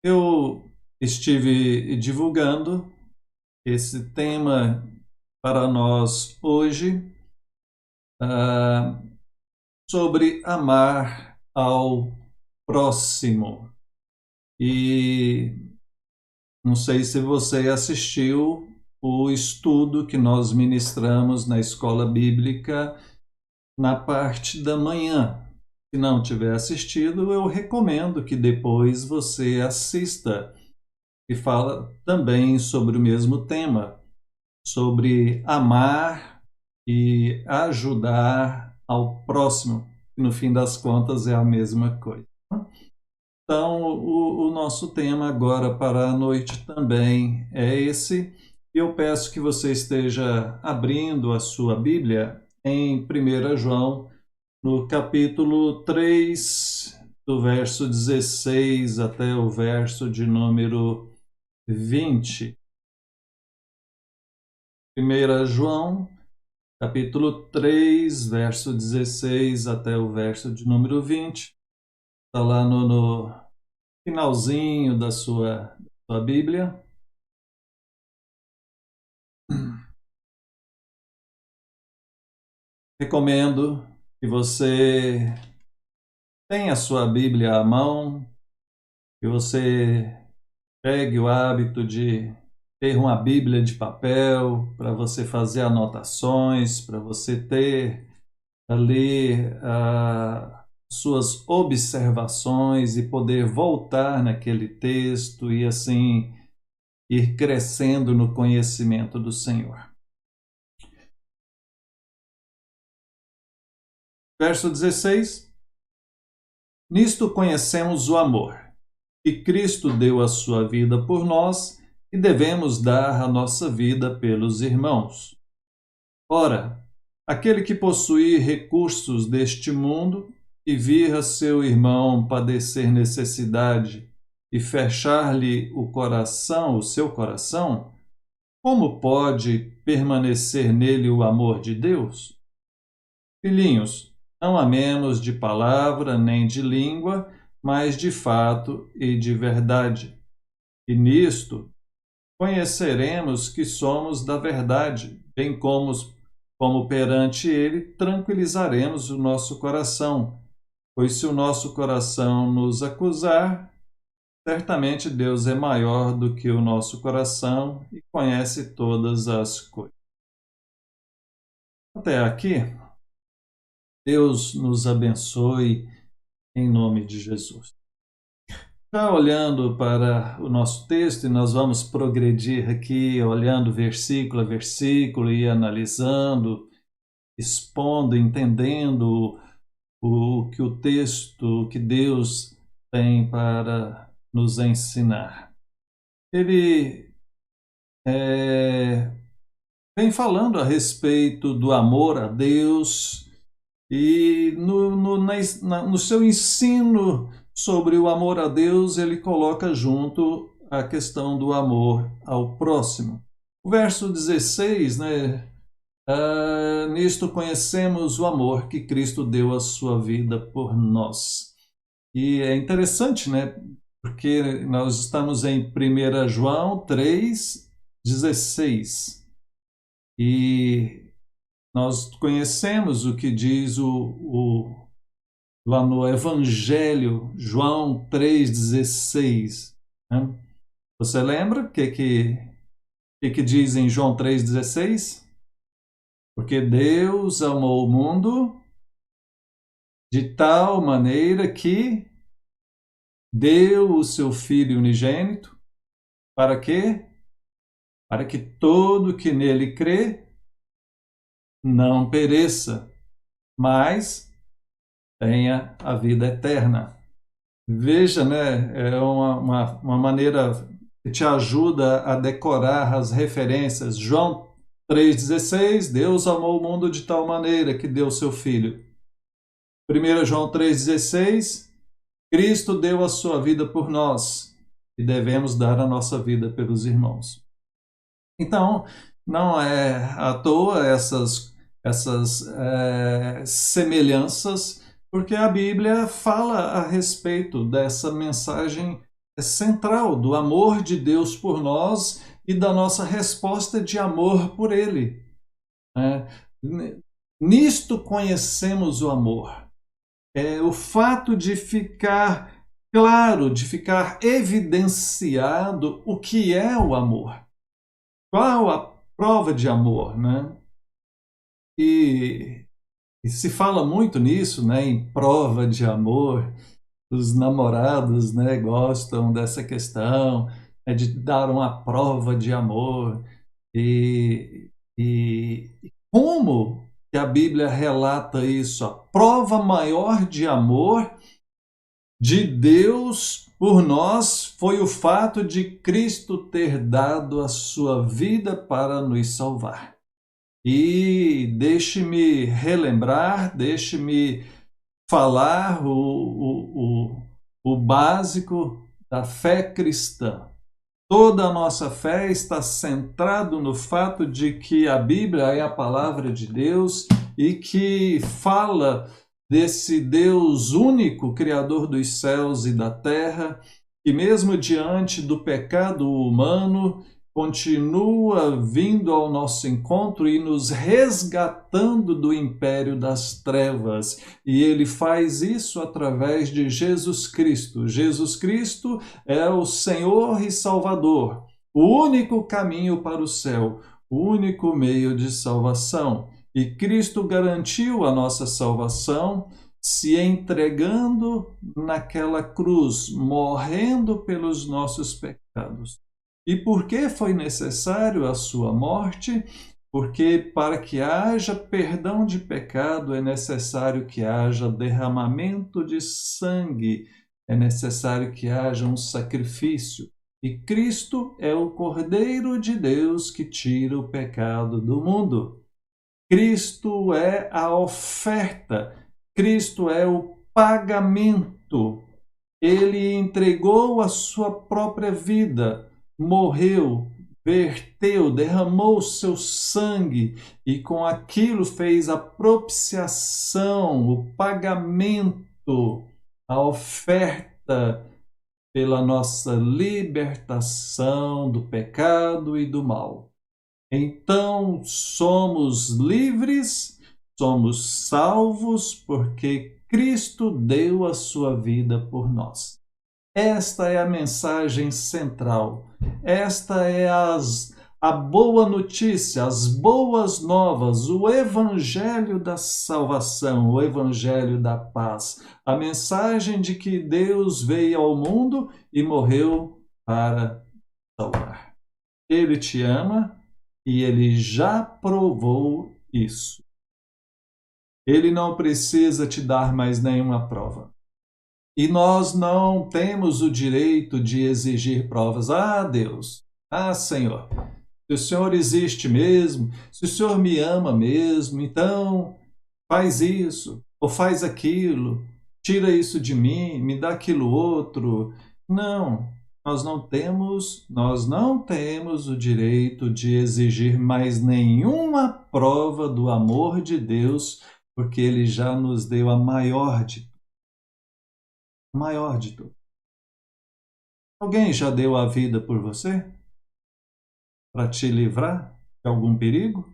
Eu estive divulgando esse tema para nós hoje, ah, sobre amar ao próximo. E não sei se você assistiu o estudo que nós ministramos na escola bíblica na parte da manhã. Se não tiver assistido, eu recomendo que depois você assista, e fala também sobre o mesmo tema, sobre amar e ajudar ao próximo, que no fim das contas é a mesma coisa. Então, o nosso tema agora para a noite também é esse. Eu peço que você esteja abrindo a sua Bíblia em 1 João, no capítulo 3, do verso 16 até o verso de número 20. 1 João, capítulo 3, verso 16 até o verso de número 20. Está lá no finalzinho da sua Bíblia. Recomendo que você tenha a sua Bíblia à mão, que você pegue o hábito de ter uma Bíblia de papel para você fazer anotações, para você ter ali suas observações e poder voltar naquele texto e assim ir crescendo no conhecimento do Senhor. Verso 16: Nisto conhecemos o amor, que Cristo deu a sua vida por nós e devemos dar a nossa vida pelos irmãos. Ora, aquele que possui recursos deste mundo e vir a seu irmão padecer necessidade e fechar-lhe o seu coração, como pode permanecer nele o amor de Deus? Filhinhos, não amemos de palavra nem de língua, mas de fato e de verdade. E nisto conheceremos que somos da verdade, bem como perante ele tranquilizaremos o nosso coração, pois se o nosso coração nos acusar, certamente Deus é maior do que o nosso coração e conhece todas as coisas. Até aqui, Deus nos abençoe em nome de Jesus. Já olhando para o nosso texto, e nós vamos progredir aqui, olhando versículo a versículo e analisando, expondo, entendendo o que o texto, o que Deus tem para nos ensinar. Ele vem falando a respeito do amor a Deus e no seu ensino sobre o amor a Deus, ele coloca junto a questão do amor ao próximo. O verso 16, nisto conhecemos o amor que Cristo deu a sua vida por nós. E é interessante, porque nós estamos em 1 João 3,16. E nós conhecemos o que diz lá no Evangelho, João 3,16. Né? Você lembra o que diz em João 3,16? Porque Deus amou o mundo de tal maneira que deu o seu Filho unigênito. Para quê? Para que todo que nele crê não pereça, mas tenha a vida eterna. Veja, é uma maneira que te ajuda a decorar as referências. João 3,16, Deus amou o mundo de tal maneira que deu seu Filho. 1 João 3,16, Cristo deu a sua vida por nós e devemos dar a nossa vida pelos irmãos. Então, não é à toa essas semelhanças, porque a Bíblia fala a respeito dessa mensagem central do amor de Deus por nós e da nossa resposta de amor por Ele. Nisto conhecemos o amor. O fato de ficar claro, de ficar evidenciado o que é o amor. Qual a prova de amor, né? E se fala muito nisso, né, em prova de amor. Os namorados, né, gostam dessa questão, de dar uma prova de amor. E como que a Bíblia relata isso? A prova maior de amor de Deus por nós foi o fato de Cristo ter dado a sua vida para nos salvar. E deixe-me relembrar, deixe-me falar o básico da fé cristã. Toda a nossa fé está centrada no fato de que a Bíblia é a palavra de Deus e que fala desse Deus único, Criador dos céus e da terra, que mesmo diante do pecado humano, continua vindo ao nosso encontro e nos resgatando do império das trevas. E ele faz isso através de Jesus Cristo. Jesus Cristo é o Senhor e Salvador, o único caminho para o céu, o único meio de salvação. E Cristo garantiu a nossa salvação se entregando naquela cruz, morrendo pelos nossos pecados. E por que foi necessário a sua morte? Porque para que haja perdão de pecado é necessário que haja derramamento de sangue, é necessário que haja um sacrifício. E Cristo é o Cordeiro de Deus que tira o pecado do mundo. Cristo é a oferta, Cristo é o pagamento. Ele entregou a sua própria vida, morreu, verteu, derramou o seu sangue e com aquilo fez a propiciação, o pagamento, a oferta pela nossa libertação do pecado e do mal. Então somos livres, somos salvos porque Cristo deu a sua vida por nós. Esta é a mensagem central. Esta é a boa notícia, as boas novas, o evangelho da salvação, o evangelho da paz. A mensagem de que Deus veio ao mundo e morreu para salvar. Ele te ama e ele já provou isso. Ele não precisa te dar mais nenhuma prova. E nós não temos o direito de exigir provas. Ah, Deus, Senhor, se o Senhor existe mesmo, se o Senhor me ama mesmo, então faz isso ou faz aquilo, tira isso de mim, me dá aquilo outro. Não, nós não temos o direito de exigir mais nenhuma prova do amor de Deus, porque ele já nos deu a maior de tudo. Alguém já deu a vida por você? Para te livrar de algum perigo?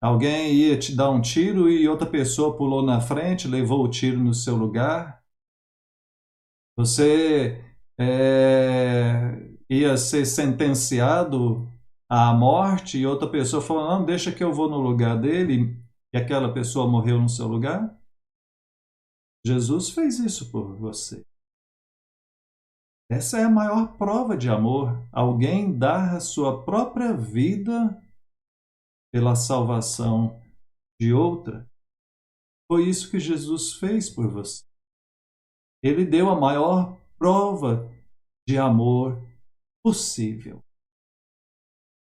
Alguém ia te dar um tiro e outra pessoa pulou na frente, levou o tiro no seu lugar? Você ia ser sentenciado à morte e outra pessoa falou, não, deixa que eu vou no lugar dele, e aquela pessoa morreu no seu lugar? Jesus fez isso por você. Essa é a maior prova de amor. Alguém dar a sua própria vida pela salvação de outra. Foi isso que Jesus fez por você. Ele deu a maior prova de amor possível.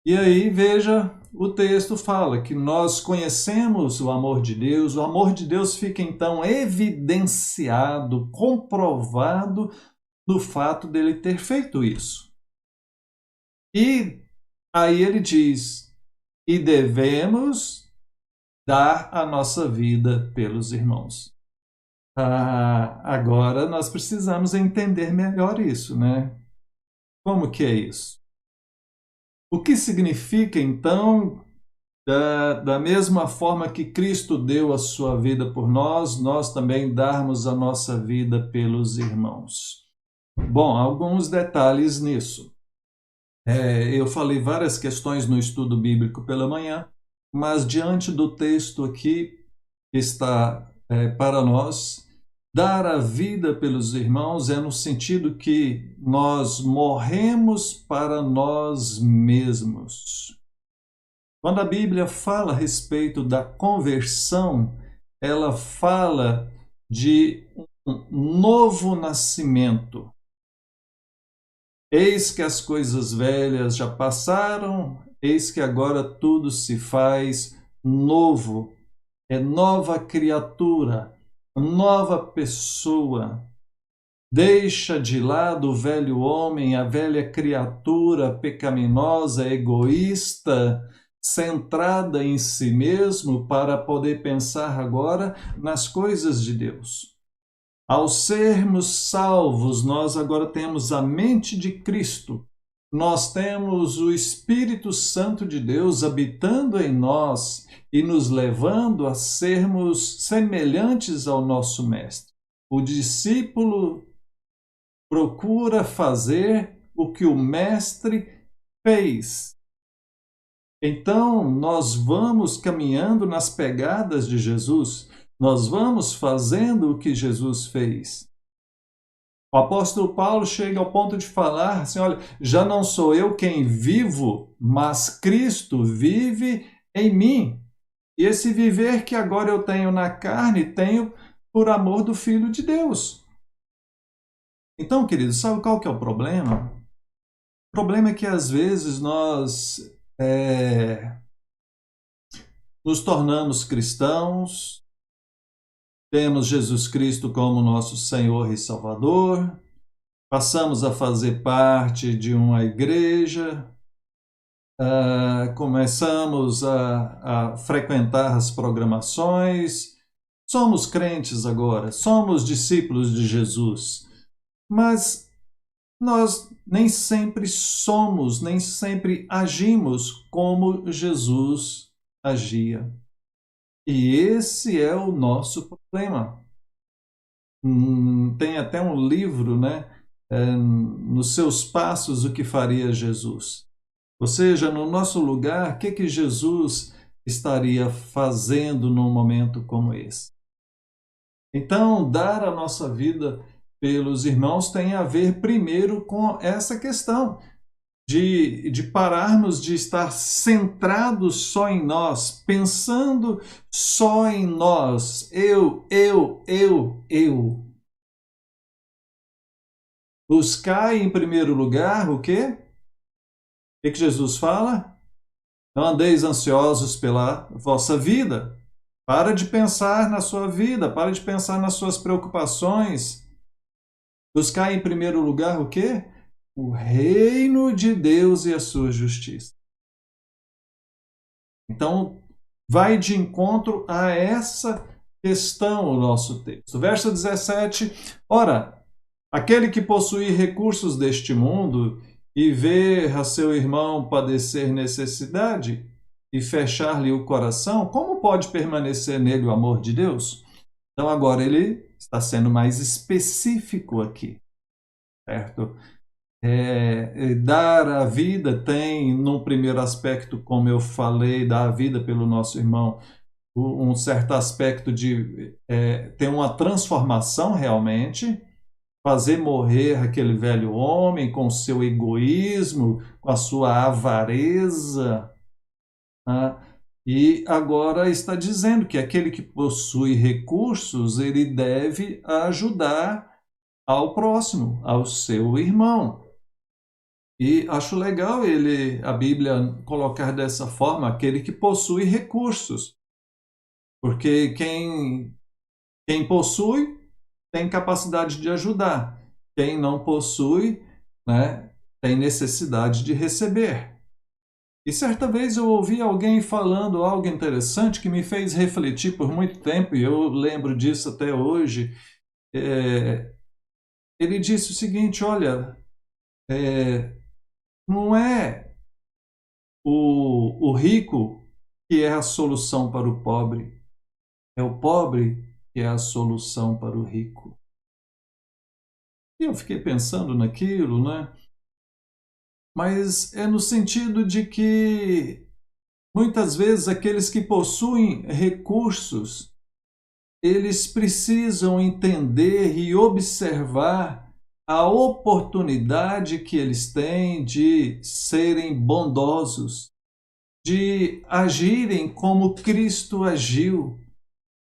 E aí, veja, o texto fala que nós conhecemos o amor de Deus. O amor de Deus fica então evidenciado, comprovado no fato dele ter feito isso. E aí ele diz, e devemos dar a nossa vida pelos irmãos. Agora nós precisamos entender melhor isso, né? Como que é isso? O que significa, então, da mesma forma que Cristo deu a sua vida por nós, nós também darmos a nossa vida pelos irmãos? Bom, alguns detalhes nisso. Eu falei várias questões no estudo bíblico pela manhã, mas diante do texto aqui está para nós, dar a vida pelos irmãos é no sentido que nós morremos para nós mesmos. Quando a Bíblia fala a respeito da conversão, ela fala de um novo nascimento. Eis que as coisas velhas já passaram, eis que agora tudo se faz novo. É nova criatura, nova pessoa. Deixa de lado o velho homem, a velha criatura pecaminosa, egoísta, centrada em si mesmo, para poder pensar agora nas coisas de Deus. Ao sermos salvos, nós agora temos a mente de Cristo. Nós temos o Espírito Santo de Deus habitando em nós e nos levando a sermos semelhantes ao nosso Mestre. O discípulo procura fazer o que o Mestre fez. Então, nós vamos caminhando nas pegadas de Jesus, nós vamos fazendo o que Jesus fez. O apóstolo Paulo chega ao ponto de falar assim, olha, já não sou eu quem vivo, mas Cristo vive em mim. E esse viver que agora eu tenho na carne, tenho por amor do Filho de Deus. Então, queridos, sabe qual que é o problema? O problema é que às vezes nós nos tornamos cristãos, temos Jesus Cristo como nosso Senhor e Salvador, passamos a fazer parte de uma igreja, começamos a frequentar as programações, somos crentes agora, somos discípulos de Jesus, mas nós nem sempre somos, nem sempre agimos como Jesus agia. E esse é o nosso problema. Tem até um livro, né? Nos seus passos, o que faria Jesus? Ou seja, no nosso lugar, o que Jesus estaria fazendo num momento como esse? Então, dar a nossa vida pelos irmãos tem a ver primeiro com essa questão de pararmos de estar centrados só em nós, pensando só em nós, eu. Buscar em primeiro lugar o quê? O que Jesus fala? Não andeis ansiosos pela vossa vida. Para de pensar na sua vida, para de pensar nas suas preocupações. Buscar em primeiro lugar o quê? O reino de Deus e a sua justiça. Então, vai de encontro a essa questão o nosso texto. Verso 17. Ora, aquele que possui recursos deste mundo e ver a seu irmão padecer necessidade e fechar-lhe o coração, como pode permanecer nele o amor de Deus? Então, agora ele está sendo mais específico aqui, certo? Dar a vida tem, num primeiro aspecto, como eu falei, dar a vida pelo nosso irmão, um certo aspecto de ter uma transformação realmente, fazer morrer aquele velho homem com seu egoísmo, com a sua avareza. Né? E agora está dizendo que aquele que possui recursos, ele deve ajudar ao próximo, ao seu irmão. E acho legal a Bíblia colocar dessa forma, aquele que possui recursos. Porque quem possui tem capacidade de ajudar. Quem não possui, né, tem necessidade de receber. E certa vez eu ouvi alguém falando algo interessante que me fez refletir por muito tempo, e eu lembro disso até hoje. Eh, Ele disse o seguinte: olha, eh, não é o rico que é a solução para o pobre, é o pobre que é a solução para o rico. E eu fiquei pensando naquilo, né? Mas é no sentido de que muitas vezes aqueles que possuem recursos, eles precisam entender e observar a oportunidade que eles têm de serem bondosos, de agirem como Cristo agiu,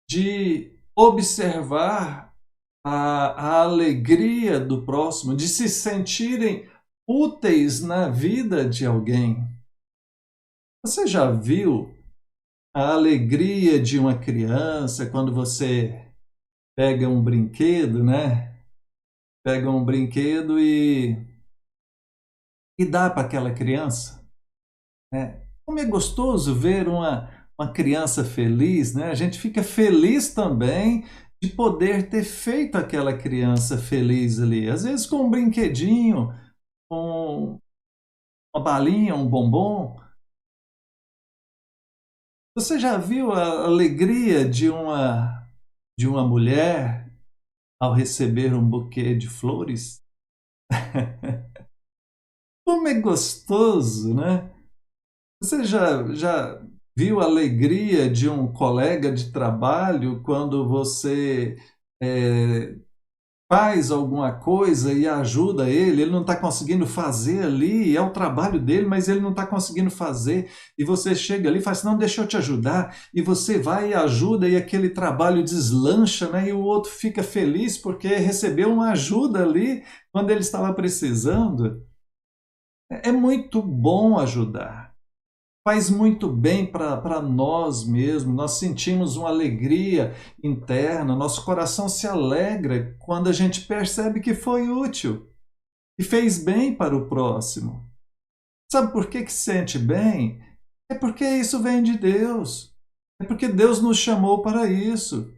de observar a alegria do próximo, de se sentirem úteis na vida de alguém. Você já viu a alegria de uma criança quando você pega um brinquedo, né? Pega um brinquedo e dá para aquela criança, né? Como é gostoso ver uma criança feliz, né? A gente fica feliz também de poder ter feito aquela criança feliz ali. Às vezes com um brinquedinho, com uma balinha, um bombom. Você já viu a alegria de uma mulher ao receber um buquê de flores? Como é gostoso, né? Você já viu a alegria de um colega de trabalho quando você eh, faz alguma coisa e ajuda ele não está conseguindo fazer ali, é o trabalho dele, mas ele não está conseguindo fazer, e você chega ali e fala assim, não, deixa eu te ajudar, e você vai e ajuda, e aquele trabalho deslancha, né? E o outro fica feliz porque recebeu uma ajuda ali quando ele estava precisando. É muito bom ajudar. Faz muito bem para nós mesmos, nós sentimos uma alegria interna, nosso coração se alegra quando a gente percebe que foi útil e fez bem para o próximo. Sabe por que sente bem? É porque isso vem de Deus. É porque Deus nos chamou para isso.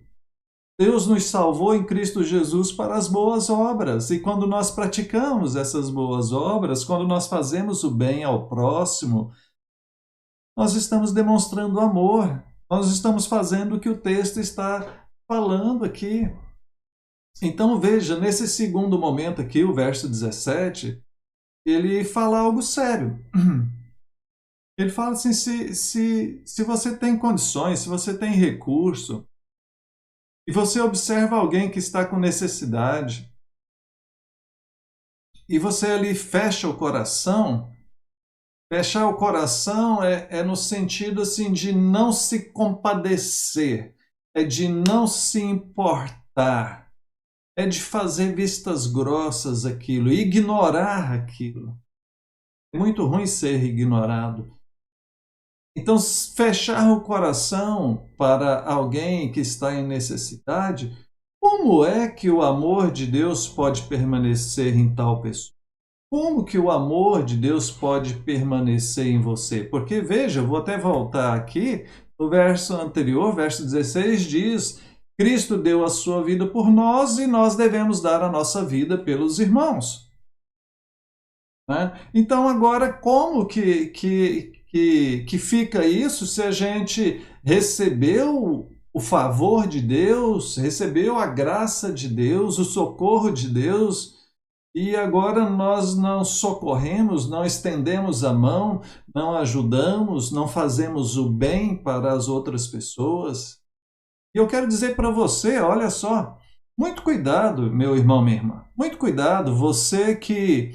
Deus nos salvou em Cristo Jesus para as boas obras. E quando nós praticamos essas boas obras, quando nós fazemos o bem ao próximo, nós estamos demonstrando amor, nós estamos fazendo o que o texto está falando aqui. Então veja, nesse segundo momento aqui, o verso 17, ele fala algo sério. Ele fala assim: se você tem condições, se você tem recurso, e você observa alguém que está com necessidade, e você ali fecha o coração. Fechar o coração é no sentido assim de não se compadecer, é de não se importar, é de fazer vistas grossas aquilo, ignorar aquilo. É muito ruim ser ignorado. Então, fechar o coração para alguém que está em necessidade, como é que o amor de Deus pode permanecer em tal pessoa? Como que o amor de Deus pode permanecer em você? Porque veja, eu vou até voltar aqui, no verso anterior, verso 16 diz: Cristo deu a sua vida por nós e nós devemos dar a nossa vida pelos irmãos. Né? Então, agora, como que fica isso se a gente recebeu o favor de Deus, recebeu a graça de Deus, o socorro de Deus, e agora nós não socorremos, não estendemos a mão, não ajudamos, não fazemos o bem para as outras pessoas? E eu quero dizer para você, olha só, muito cuidado, meu irmão, minha irmã, muito cuidado, você que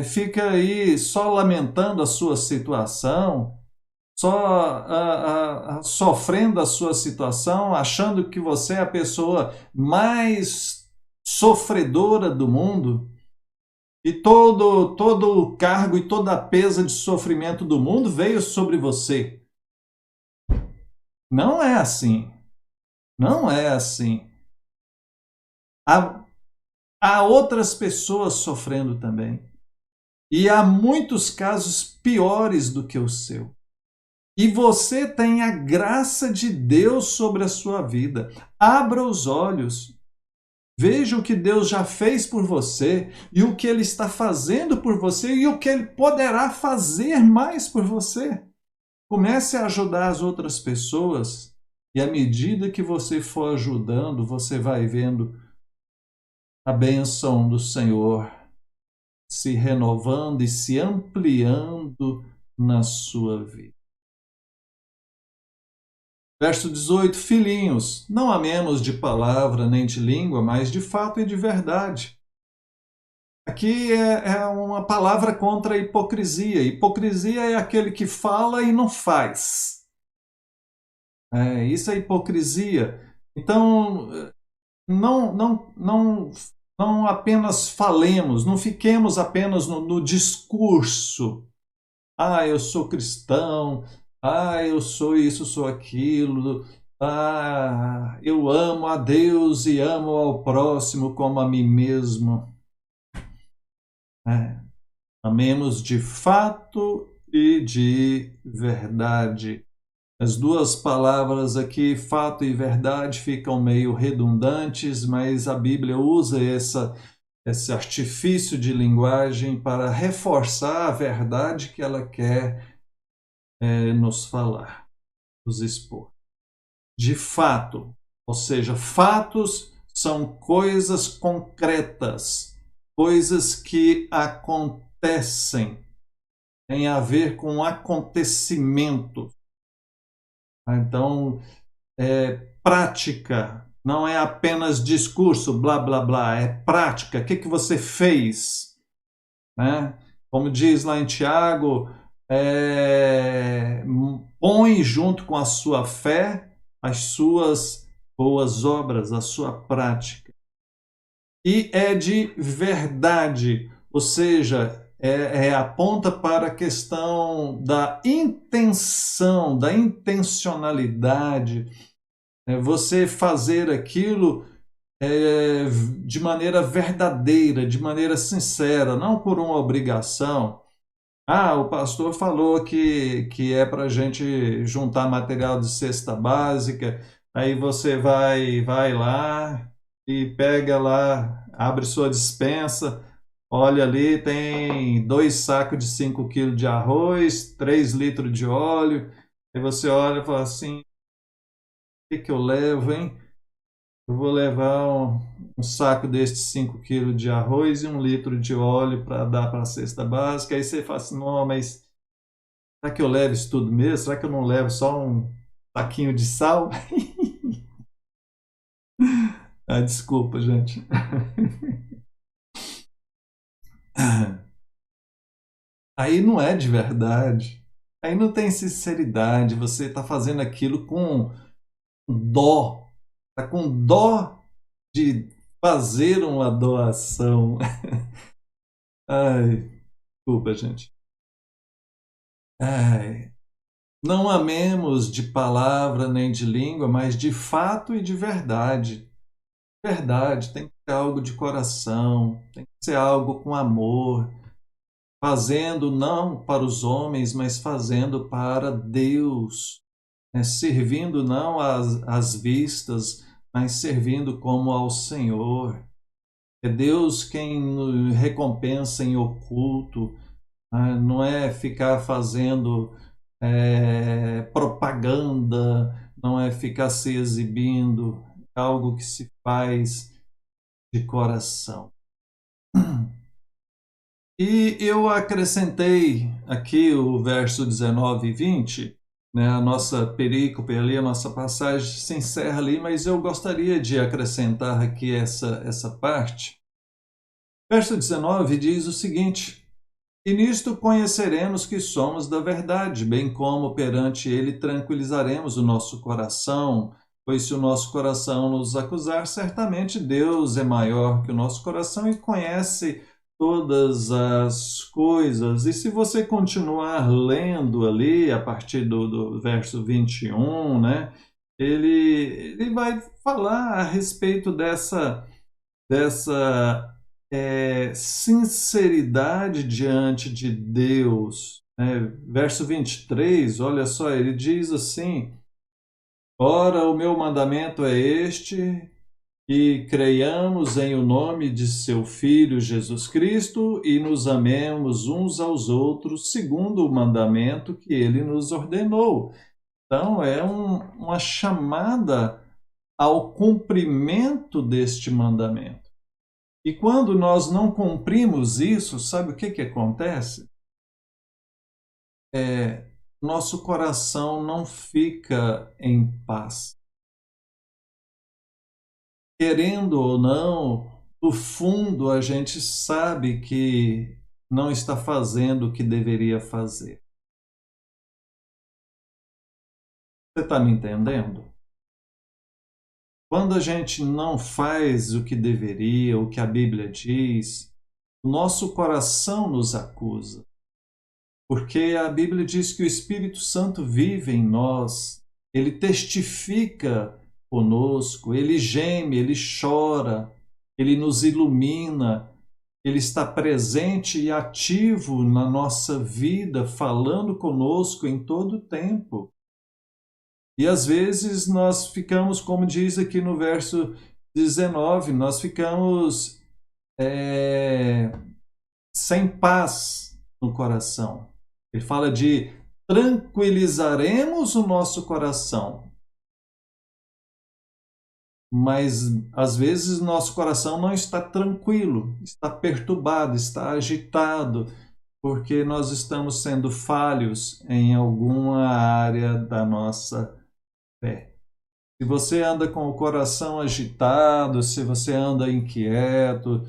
fica aí só lamentando a sua situação, só sofrendo a sua situação, achando que você é a pessoa mais sofredora do mundo, e todo o cargo e toda a pesa de sofrimento do mundo veio sobre você. Não é assim. Não é assim. Há outras pessoas sofrendo também. E há muitos casos piores do que o seu. E você tem a graça de Deus sobre a sua vida. Abra os olhos. Veja o que Deus já fez por você e o que Ele está fazendo por você e o que Ele poderá fazer mais por você. Comece a ajudar as outras pessoas e à medida que você for ajudando, você vai vendo a bênção do Senhor se renovando e se ampliando na sua vida. Verso 18: Filhinhos, não amemos de palavra nem de língua, mas de fato e de verdade. Aqui é uma palavra contra a hipocrisia. Hipocrisia é aquele que fala e não faz. Isso é hipocrisia. Então, não apenas falemos, não fiquemos apenas no discurso. Ah, eu sou cristão. Ah, eu sou isso, sou aquilo. Ah, eu amo a Deus e amo ao próximo como a mim mesmo. Amemos de fato e de verdade. As duas palavras aqui, fato e verdade, ficam meio redundantes, mas a Bíblia usa esse artifício de linguagem para reforçar a verdade que ela quer nos falar, nos expor. De fato, ou seja, fatos são coisas concretas, coisas que acontecem, tem a ver com acontecimento. Então, prática, não é apenas discurso, blá, blá, blá, é prática. O que você fez? Como diz lá em Tiago, põe junto com a sua fé as suas boas obras, a sua prática. E é de verdade, ou seja, aponta para a questão da intenção, da intencionalidade, você fazer aquilo de maneira verdadeira, de maneira sincera, não por uma obrigação. Ah, o pastor falou que é para a gente juntar material de cesta básica, aí você vai lá e pega lá, abre sua despensa, olha ali, tem 2 sacos de 5 quilos de arroz, 3 litros de óleo, aí você olha e fala assim, o que eu levo, hein? Eu vou levar um saco destes 5 quilos de arroz e 1 litro de óleo para dar para a cesta básica. Aí você fala assim, não, mas será que eu levo isso tudo mesmo? Será que eu não levo só um saquinho de sal? Desculpa, gente. Aí não é de verdade. Aí não tem sinceridade. Você está fazendo aquilo com dó. Está com dó de fazer uma doação. Ai, desculpa, gente. Ai, não amemos de palavra nem de língua, mas de fato e de verdade. Verdade, tem que ser algo de coração, tem que ser algo com amor, fazendo não para os homens, mas fazendo para Deus, servindo não às vistas, mas servindo como ao Senhor. É Deus quem nos recompensa em oculto, não é ficar fazendo propaganda, não é ficar se exibindo, é algo que se faz de coração. E eu acrescentei aqui o verso 19 e 20, a nossa perícope ali, a nossa passagem se encerra ali, mas eu gostaria de acrescentar aqui essa parte. Verso 19 diz o seguinte: E nisto conheceremos que somos da verdade, bem como perante ele tranquilizaremos o nosso coração, pois se o nosso coração nos acusar, certamente Deus é maior que o nosso coração e conhece todas as coisas. E se você continuar lendo ali, a partir do verso 21, ele vai falar a respeito dessa sinceridade diante de Deus. Verso 23, olha só, ele diz assim: ora, o meu mandamento é este, que creiamos em o nome de seu Filho Jesus Cristo e nos amemos uns aos outros, segundo o mandamento que ele nos ordenou. Então, é uma chamada ao cumprimento deste mandamento. E quando nós não cumprimos isso, sabe o que acontece? Nosso coração não fica em paz. Querendo ou não, no fundo a gente sabe que não está fazendo o que deveria fazer. Você está me entendendo? Quando a gente não faz o que deveria, o que a Bíblia diz, o nosso coração nos acusa. Porque a Bíblia diz que o Espírito Santo vive em nós, ele testifica conosco, ele geme, ele chora, ele nos ilumina, ele está presente e ativo na nossa vida, falando conosco em todo o tempo. E às vezes nós ficamos, como diz aqui no verso 19, nós ficamos sem paz no coração. Ele fala de tranquilizaremos o nosso coração. Mas às vezes nosso coração não está tranquilo, está perturbado, está agitado, porque nós estamos sendo falhos em alguma área da nossa fé. Se você anda com o coração agitado, se você anda inquieto,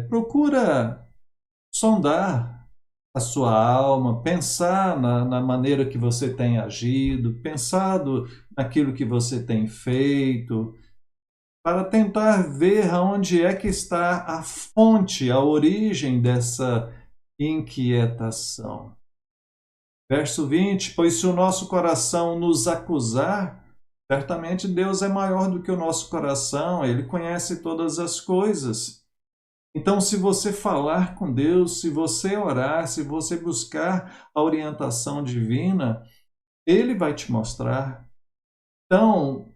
procura sondar a sua alma, pensar na maneira que você tem agido, pensado naquilo que você tem feito, para tentar ver aonde é que está a fonte, a origem dessa inquietação. Verso 20: pois se o nosso coração nos acusar, certamente Deus é maior do que o nosso coração, ele conhece todas as coisas. Então, se você falar com Deus, se você orar, se você buscar a orientação divina, ele vai te mostrar. Então,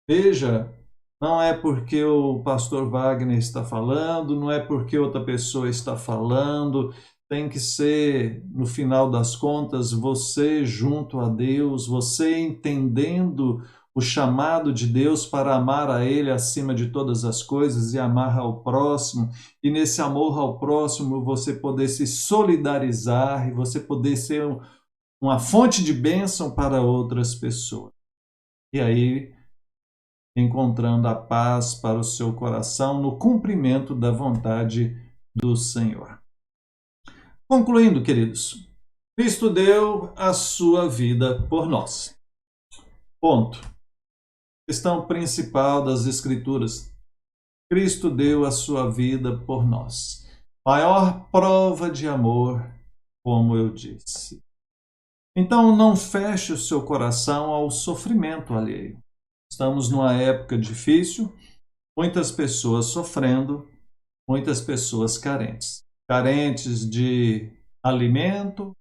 veja, não é porque o pastor Wagner está falando, não é porque outra pessoa está falando, tem que ser, no final das contas, você junto a Deus, você entendendo o chamado de Deus para amar a Ele acima de todas as coisas e amar ao próximo, e nesse amor ao próximo você poder se solidarizar e você poder ser uma fonte de bênção para outras pessoas. E aí, encontrando a paz para o seu coração no cumprimento da vontade do Senhor. Concluindo, queridos, Cristo deu a sua vida por nós. Ponto. Questão principal das Escrituras. Cristo deu a sua vida por nós. Maior prova de amor, como eu disse. Então, não feche o seu coração ao sofrimento alheio. Estamos numa época difícil, muitas pessoas sofrendo, muitas pessoas carentes. Carentes de alimento,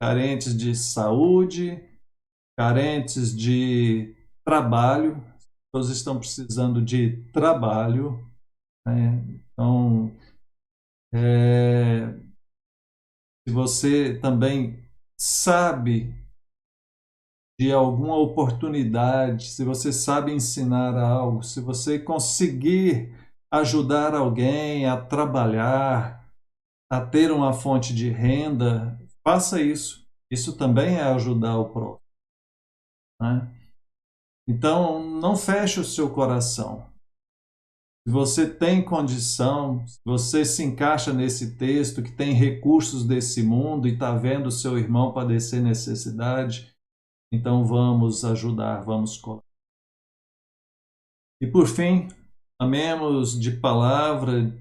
carentes de saúde, carentes de trabalho. As pessoas estão precisando de trabalho. Então, se você também sabe de alguma oportunidade, se você sabe ensinar algo, se você conseguir ajudar alguém a trabalhar, a ter uma fonte de renda, faça isso. Isso também é ajudar o próximo. Né? Então, não feche o seu coração. Se você tem condição, se você se encaixa nesse texto, que tem recursos desse mundo e está vendo o seu irmão padecer necessidade, então vamos ajudar, vamos colaborar. E por fim, amemos de palavra,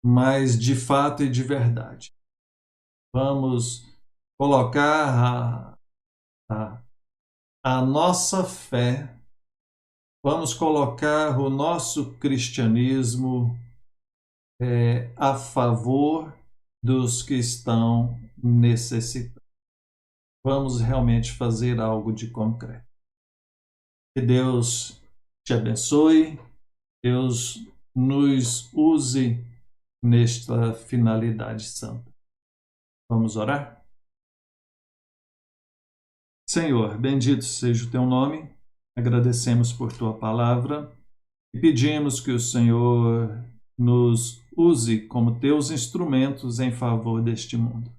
mas de fato e de verdade. Vamos colocar a nossa fé, vamos colocar o nosso cristianismo a favor dos que estão necessitando. Vamos realmente fazer algo de concreto. Que Deus te abençoe, Deus nos use nesta finalidade santa. Vamos orar? Senhor, bendito seja o teu nome, agradecemos por tua palavra e pedimos que o Senhor nos use como teus instrumentos em favor deste mundo.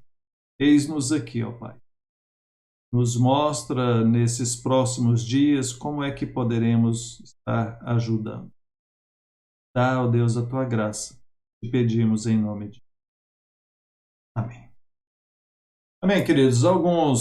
Eis-nos aqui, ó Pai. Nos mostra nesses próximos dias como é que poderemos estar ajudando. Dá, ó Deus, a tua graça. Te pedimos em nome de Jesus. Amém. Amém, queridos. Alguns